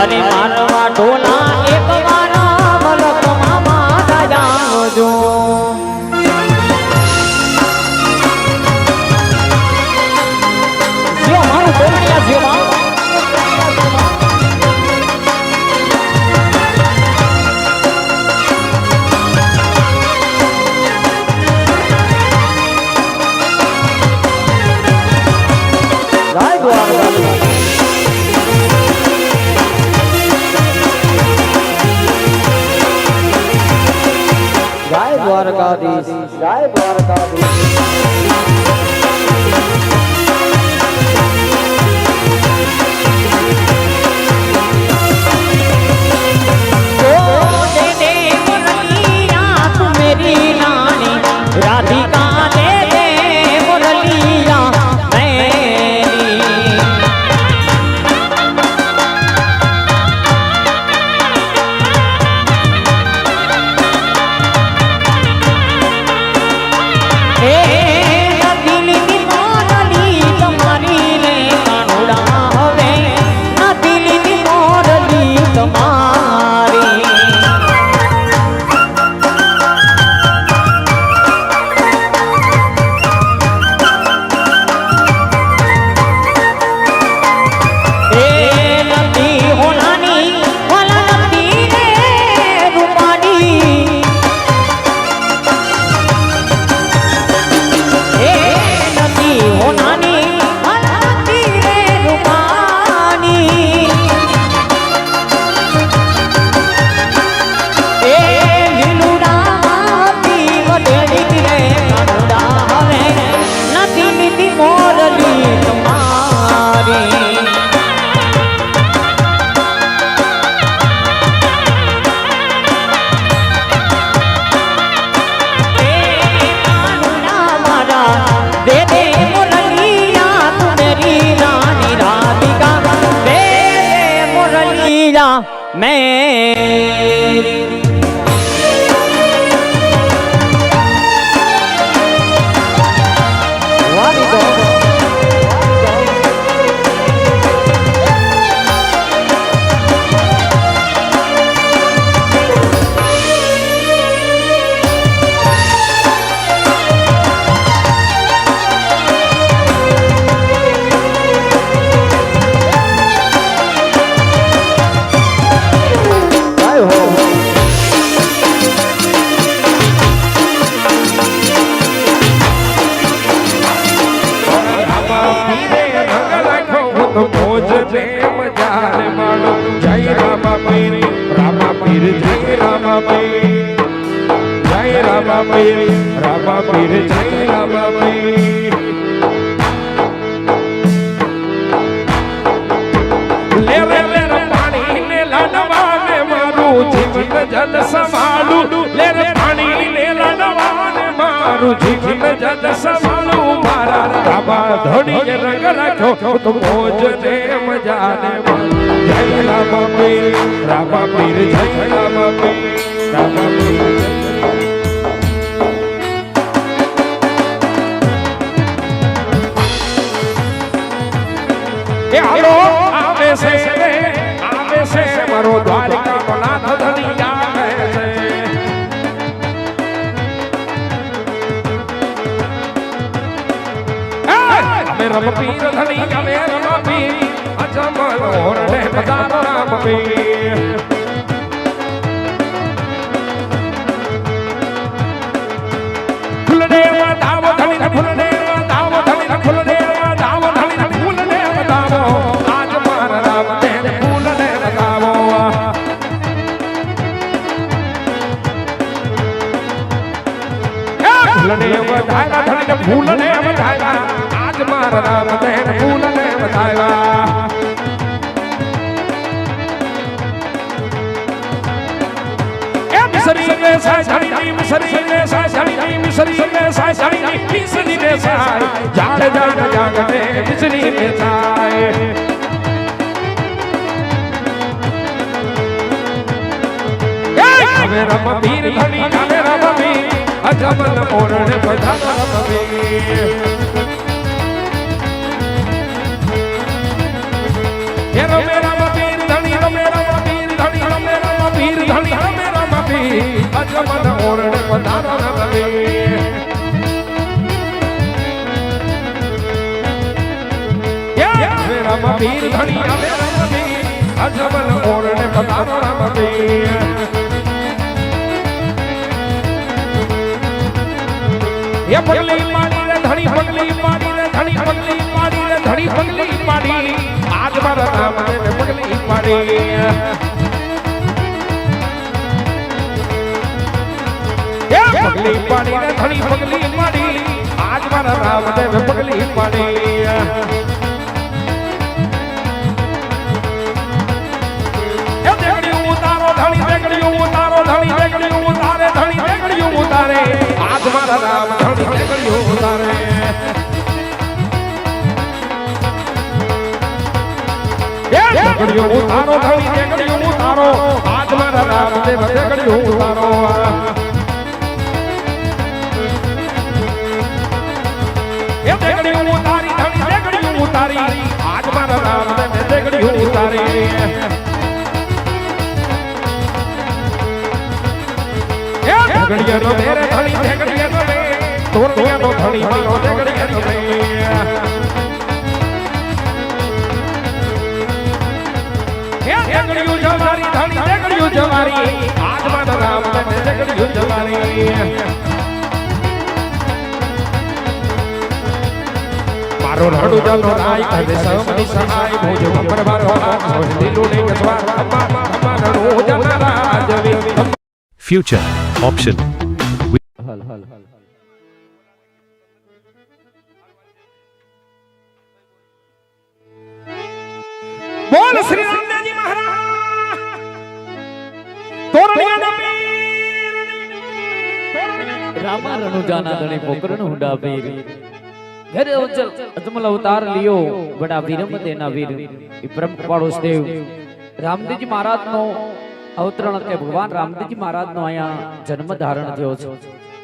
અરે મારવા ઢોલા એક વાર મલક મામા જાવજો જો મારું બોલણિયા જો દ્વારકાધીશ જય દ્વારકાધીશ राधिका दे दे मुरलिया જલ સંભાળું લે રે પાણી ને લડવાને મારું જીવન જલ સંભાળું મારા રામા ધણી રંગ રાખ્યો તો મોજ ને મજા ને જય રામા પીર રામા પીર જય રામા પીર રામા પીર એ હાલો આવે છે મારો દ્વારકા નો નાથ ધણી આવે છે અમે રમપીર ધણી અમે રમપીર અજમલ ઓરડે પધારો રામપીર ફૂલડે દાવ ધણી ફૂલડે દાવ ધણી ફૂલડે દાવ ધણી ફૂલડે દાવો આજ મારા રામ ને ફૂલડે દાવો ફૂલડે વધારા ધણી ફૂલડે વધારા આજ મારા રામ ને ફૂલડે વધારા મિસરી રે સાસણી મિસરી રે સાસણી મિસરી રે સાસણી મિસરી રે સાય જાગ જાગ જાગને મિસરી રે સાય હવે રમપીર ધણી હવે રમપીર અજમલ ઓરડે પધારો રમપીર હે રમે રમપીર ધણી રમે અજમન ઓરણે પધારો રમે રામ વીર ધણી આવે રમવીર અજમન ઓરણે પધારો રમે એ પગલી પાડી રે ધણી પગલી પાડી રે ધણી પગલી પાડી રે ધણી પગલી પાડી આજ મારા રામદેવ પગલી પાડી એ પગલી પાડી રે ધણી પગલી પાડી આજ મારા રામદેવ પગલી પાડી એ દેગડી ઉતારો ધણી દેગડી ઉતારો ધણી દેગડી ઉતારે ધણી દેગડી ઉતારે આજ મારા રામ ધણી દેગડી ઉતારે દેગડીઓ ઉતારો ધણી દેગડીઓ ઉતારો આજ મારા રામ દેવ દેગડીઓ ઉતારો એ દેગડીઓ ઉતારી ધણી દેગડીઓ ઉતારી આજ મારા રામ દેવ દેગડીઓ ઉતારી દેગડીઓ મેરે ધણી દેગડીઓ રે તોરડિયાનો ધણી મારો દેગડીઓ રે દેગડીઓ જવારી ધણી દેગડીઓ જવારી આજ મારા રામ દેગડીઓ જવારી મારો રડુ જનો રાય કહે સમની સહાય મોજ ઉપર બારો આ દિલો ને જવાર મારો જના રાજવી Future option. બોલ શ્રી રામદેવજી મહારાજ તોરણિયાના પીર રામા રણુજાના ધણી પોકરણ હુંડા પીર ઘરે ઉજલ અજમલ અવતાર લિયો બડા વીરમ દેના વીર એ બ્રહ્મ પાડોશ દેવ રામદેવજી મહારાજ નો અવતરણ એટલે ભગવાન રામદેવજી મહારાજ નો અહીંયા જન્મ ધારણ થયો છે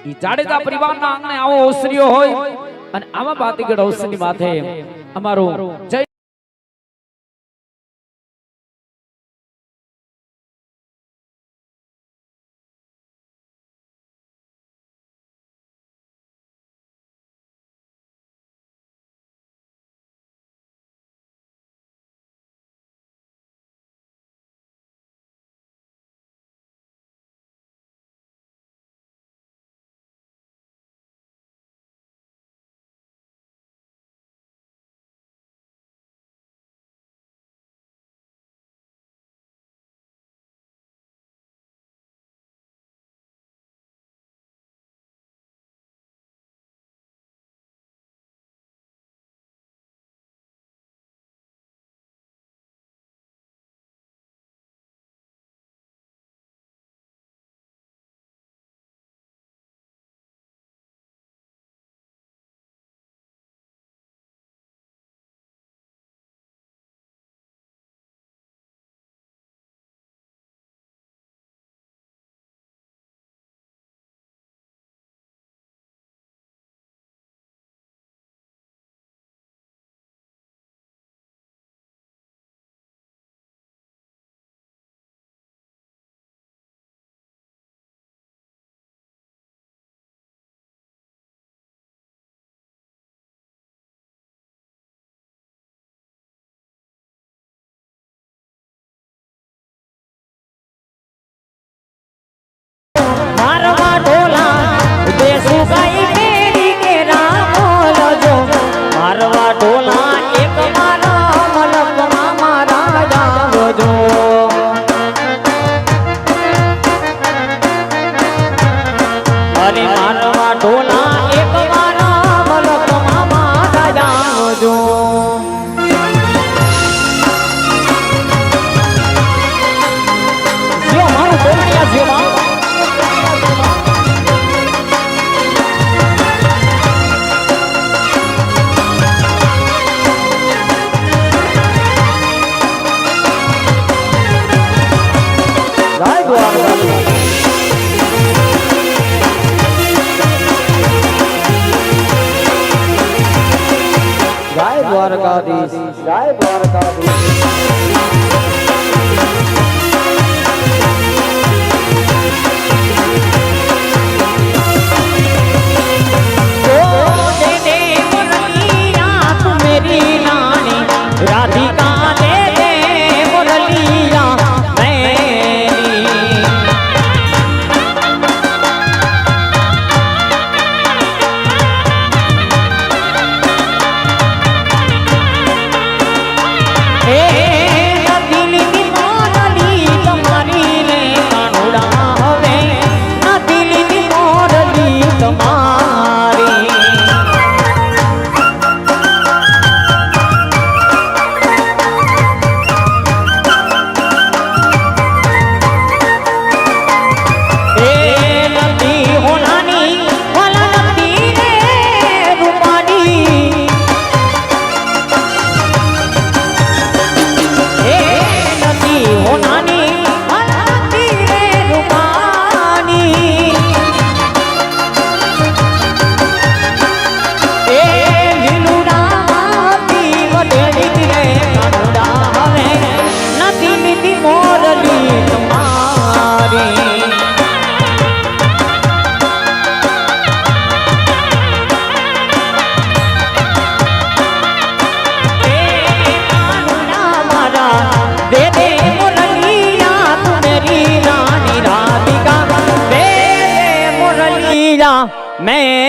ઈ જાડેજા પરિવારના આંગણે આવો ઓસરીઓ હોય અને આવા બાતીગઢ ઓસરી માથે અમારો જય દ્વારકાધીશ, જય દ્વારકાધીશ. दी मोरली तुम्हारी दे दे मुरलिया तू मेरी रानी राधिका दे दे मुरलिया मैं